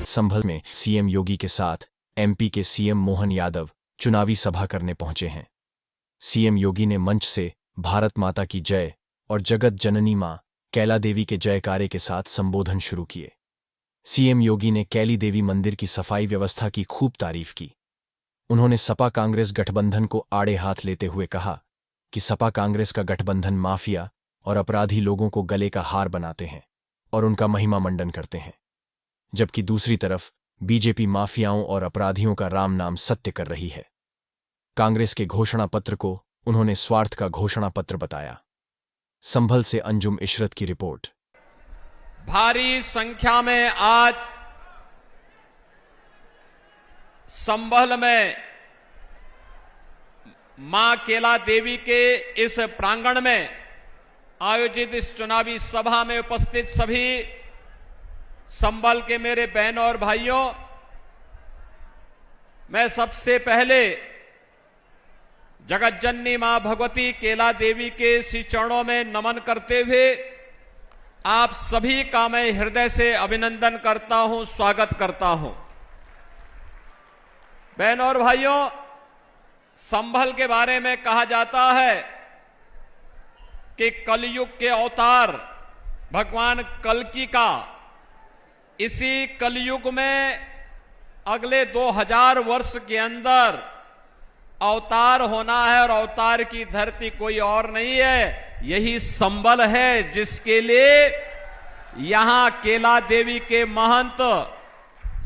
संभल में सीएम योगी के साथ एमपी के सीएम मोहन यादव चुनावी सभा करने पहुंचे हैं। सीएम योगी ने मंच से भारत माता की जय और जगत जननी मां कैला देवी के जयकारे के साथ संबोधन शुरू किए। सीएम योगी ने कैली देवी मंदिर की सफाई व्यवस्था की खूब तारीफ की। उन्होंने सपा कांग्रेस गठबंधन को आड़े हाथ लेते हुए कहा कि सपा कांग्रेस का गठबंधन माफिया और अपराधी लोगों को गले का हार बनाते हैं और उनका महिमा मंडन करते हैं, जबकि दूसरी तरफ बीजेपी माफियाओं और अपराधियों का राम नाम सत्य कर रही है। कांग्रेस के घोषणा पत्र को उन्होंने स्वार्थ का घोषणा पत्र बताया। संभल से अंजुम इशरत की रिपोर्ट। भारी संख्या में आज संभल में मां केला देवी के इस प्रांगण में आयोजित इस चुनावी सभा में उपस्थित सभी संभल के मेरे बहनों और भाइयों, मैं सबसे पहले जगत जननी मां भगवती केला देवी के श्री चरणों में नमन करते हुए आप सभी का मैं हृदय से अभिनंदन करता हूं, स्वागत करता हूं। बहनों और भाइयों, संभल के बारे में कहा जाता है कि कलयुग के अवतार भगवान कल्कि का इसी कलयुग में अगले 2000 वर्ष के अंदर अवतार होना है और अवतार की धरती कोई और नहीं है, यही संभल है, जिसके लिए यहां केला देवी के महंत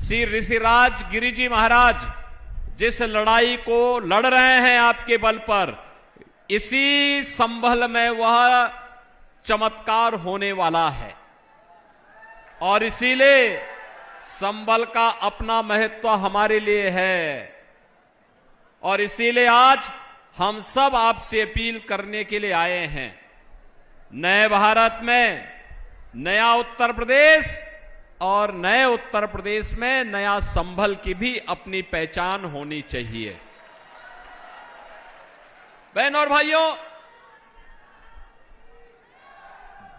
श्री ऋषिराज गिरिजी महाराज जिस लड़ाई को लड़ रहे हैं आपके बल पर, इसी संभल में वह चमत्कार होने वाला है। और इसीलिए संभल का अपना महत्व हमारे लिए है और इसीलिए आज हम सब आपसे अपील करने के लिए आए हैं। नए भारत में नया उत्तर प्रदेश और नए उत्तर प्रदेश में नया संभल की भी अपनी पहचान होनी चाहिए। बहनों और भाइयों,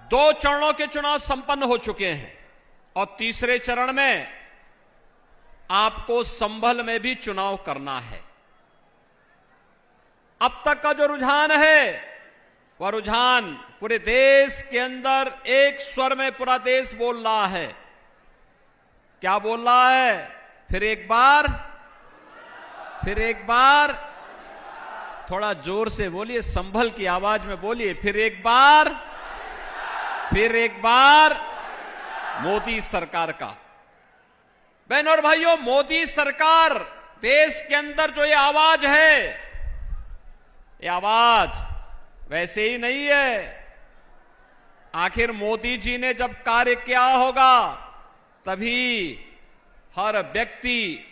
2 चरणों के चुनाव संपन्न हो चुके हैं और तीसरे चरण में आपको संभल में भी चुनाव करना है। अब तक का जो रुझान है वह रुझान पूरे देश के अंदर एक स्वर में पूरा देश बोल रहा है। क्या बोल रहा है? फिर एक बार थोड़ा जोर से बोलिए, संभल की आवाज में बोलिए। फिर एक बार मोदी सरकार का। बहनों और भाइयों, मोदी सरकार देश के अंदर जो ये आवाज है, ये आवाज वैसे ही नहीं है। आखिर मोदी जी ने जब कार्य किया होगा तभी हर व्यक्ति,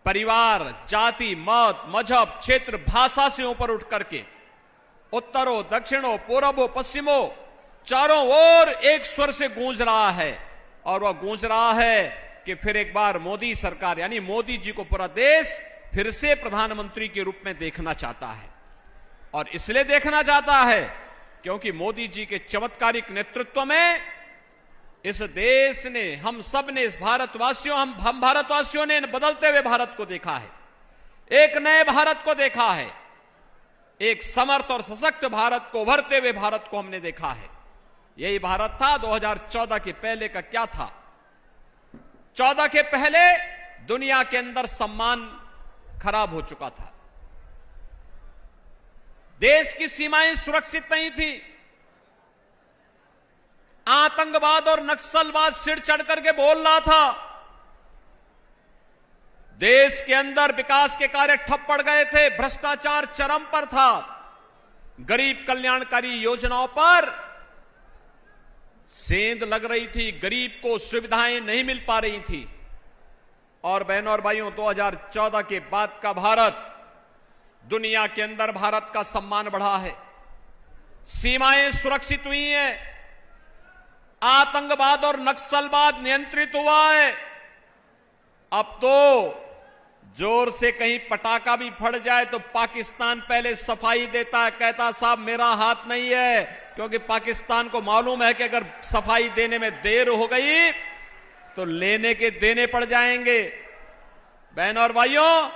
परिवार, जाति, मत, मजहब, क्षेत्र, भाषा से ऊपर उठ करके उत्तरों, दक्षिणों, पूर्वों, पश्चिमों, चारों ओर एक स्वर से गूंज रहा है। और वह गूंज रहा है कि फिर एक बार मोदी सरकार, यानी मोदी जी को पूरा देश फिर से प्रधानमंत्री के रूप में देखना चाहता है। और इसलिए देखना चाहता है क्योंकि मोदी जी के चमत्कारिक नेतृत्व में इस देश ने, हम सब ने, इस भारतवासियों, हम भारतवासियों ने बदलते हुए भारत को देखा है, एक नए भारत को देखा है, एक समर्थ और सशक्त भारत को, उभरते हुए भारत को हमने देखा है। यही भारत था। 2014 के पहले का क्या था? 14 के पहले दुनिया के अंदर सम्मान खराब हो चुका था, देश की सीमाएं सुरक्षित नहीं थी, आतंकवाद और नक्सलवाद सिर चढ़ करके बोल रहा था, देश के अंदर विकास के कार्य ठप पड़ गए थे, भ्रष्टाचार चरम पर था, गरीब कल्याणकारी योजनाओं पर सेंध लग रही थी, गरीब को सुविधाएं नहीं मिल पा रही थी। और बहनों और भाइयों, 2014 के बाद का भारत, दुनिया के अंदर भारत का सम्मान बढ़ा है, सीमाएं सुरक्षित हुई हैं, आतंकवाद और नक्सलवाद नियंत्रित हुआ है। अब तो जोर से कहीं पटाखा भी फट जाए तो पाकिस्तान पहले सफाई देता है, कहता साहब मेरा हाथ नहीं है, क्योंकि पाकिस्तान को मालूम है कि अगर सफाई देने में देर हो गई तो लेने के देने पड़ जाएंगे। बहन और भाइयों,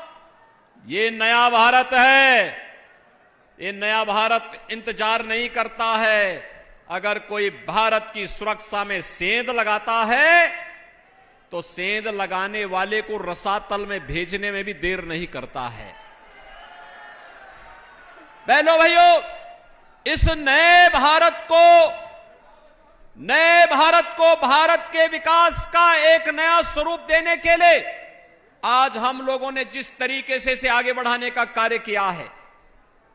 ये नया भारत है। ये नया भारत इंतजार नहीं करता है। अगर कोई भारत की सुरक्षा में सेंध लगाता है तो सेंध लगाने वाले को रसातल में भेजने में भी देर नहीं करता है। बहनों भाइयों, इस नए भारत को भारत के विकास का एक नया स्वरूप देने के लिए आज हम लोगों ने जिस तरीके से इसे आगे बढ़ाने का कार्य किया है,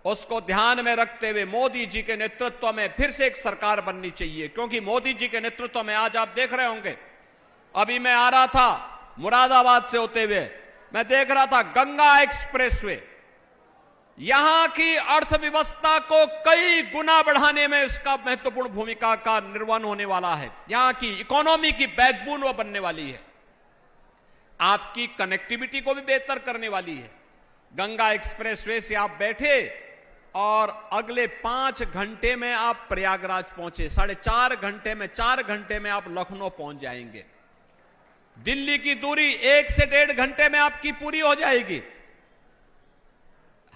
उसको ध्यान में रखते हुए मोदी जी के नेतृत्व में फिर से एक सरकार बननी चाहिए। क्योंकि मोदी जी के नेतृत्व में आज आप देख रहे होंगे, अभी मैं आ रहा था मुरादाबाद से होते हुए, मैं देख रहा था गंगा एक्सप्रेसवे, यहां की अर्थव्यवस्था को कई गुना बढ़ाने में इसका महत्वपूर्ण भूमिका का निर्वहन होने वाला है। यहां की इकोनॉमी की बैकबोन वो बनने वाली है, आपकी कनेक्टिविटी को भी बेहतर करने वाली है। गंगा एक्सप्रेसवे से आप बैठे और अगले 5 घंटे में आप प्रयागराज पहुंचे, 4.5 घंटे में, 4 घंटे में आप लखनऊ पहुंच जाएंगे। दिल्ली की दूरी 1 से 1.5 घंटे में आपकी पूरी हो जाएगी।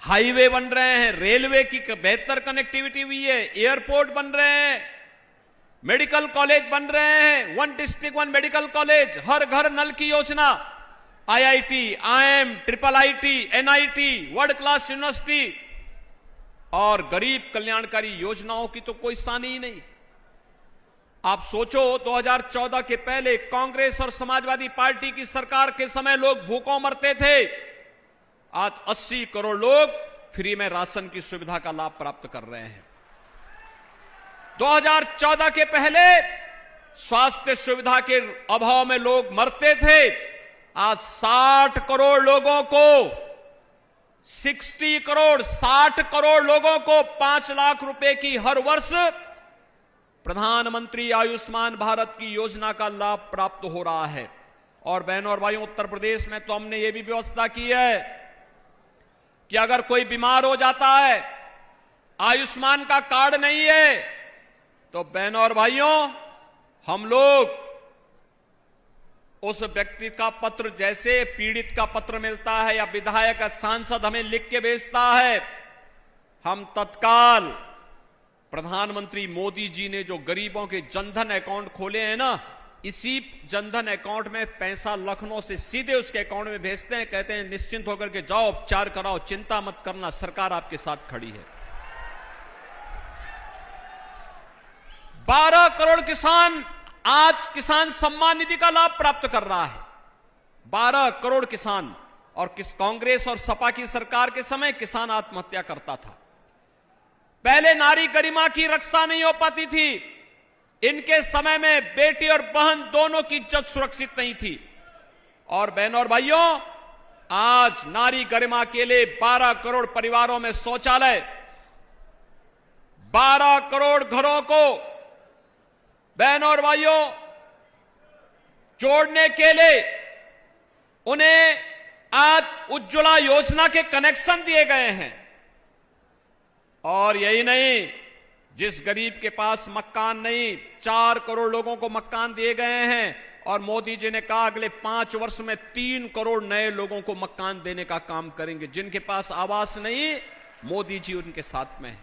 हाईवे बन रहे हैं, रेलवे की बेहतर कनेक्टिविटी हुई है, एयरपोर्ट बन रहे हैं, मेडिकल कॉलेज बन रहे हैं, 1 डिस्ट्रिक्ट 1 मेडिकल कॉलेज, हर घर नल की योजना, IIT, IIM, IIIT, NIT, world class university और गरीब कल्याणकारी योजनाओं की तो कोई सानी ही नहीं। आप सोचो, 2014 के पहले कांग्रेस और समाजवादी पार्टी की सरकार के समय लोग भूखों मरते थे। आज 80 करोड़ लोग फ्री में राशन की सुविधा का लाभ प्राप्त कर रहे हैं। 2014 के पहले स्वास्थ्य सुविधा के अभाव में लोग मरते थे। आज 60 करोड़ लोगों को 60 करोड़ लोगों को 5 लाख रुपए की हर वर्ष प्रधानमंत्री आयुष्मान भारत की योजना का लाभ प्राप्त हो रहा है। और बहनों और भाइयों, उत्तर प्रदेश में तो हमने ये भी व्यवस्था की है कि अगर कोई बीमार हो जाता है, आयुष्मान का कार्ड नहीं है, तो बहनों और भाइयों, हम लोग उस व्यक्ति का पत्र, जैसे पीड़ित का पत्र मिलता है या विधायक या सांसद हमें लिख के भेजता है, हम तत्काल प्रधानमंत्री मोदी जी ने जो गरीबों के जनधन अकाउंट खोले हैं ना, इसी जनधन अकाउंट में पैसा लखनऊ से सीधे उसके अकाउंट में भेजते हैं। कहते हैं निश्चिंत होकर के जाओ, उपचार कराओ, चिंता मत करना, सरकार आपके साथ खड़ी है। 12 करोड़ किसान आज किसान सम्मान निधि का लाभ प्राप्त कर रहा है। 12 करोड़ किसान। और कांग्रेस और सपा की सरकार के समय किसान आत्महत्या करता था। पहले नारी गरिमा की रक्षा नहीं हो पाती थी। इनके समय में बेटी और बहन दोनों की इज्जत सुरक्षित नहीं थी। और बहनों और भाइयों, आज नारी गरिमा के लिए 12 करोड़ परिवारों में शौचालय, 12 करोड़ घरों को बहनों और भाइयों जोड़ने के लिए उन्हें आज उज्ज्वला योजना के कनेक्शन दिए गए हैं। और यही नहीं, जिस गरीब के पास मकान नहीं, 4 करोड़ लोगों को मकान दिए गए हैं। और मोदी जी ने कहा अगले 5 वर्ष में 3 करोड़ नए लोगों को मकान देने का काम करेंगे। जिनके पास आवास नहीं, मोदी जी उनके साथ में है।